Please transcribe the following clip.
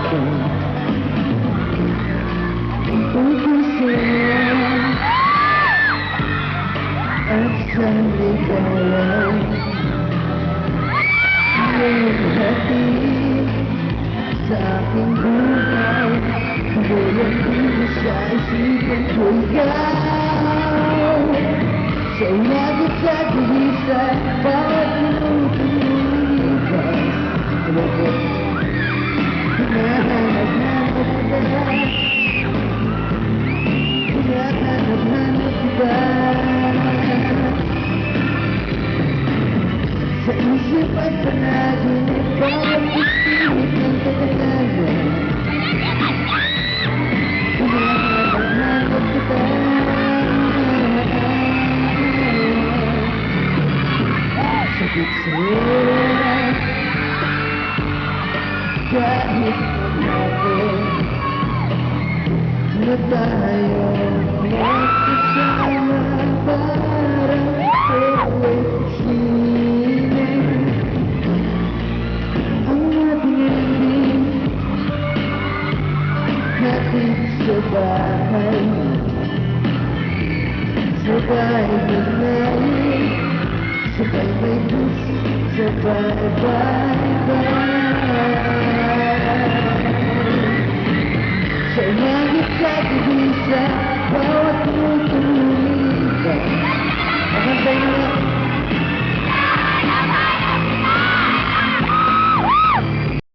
Ukol sa'yo at sa ligawan iyong hatid sa aking buhay. Ngayon dito sa isipan ko ikaw, sa umagot sa guhisan, bawat minutong lumipas. Hinahanap-hanap kita, hinahanap-hanap kita. Sa isip at panaginip, bawat isip ng katalanan. Hinahanap-hanap kita. Sakit sa'yo kahit natin na tayo magkasama parang sine. Ang ating ending natin sa bahay, sabay ganahin, sabay may gusto, sabay bye-bye. Sa langit sa gubisa, bawat minutong lumipas, ang hantay na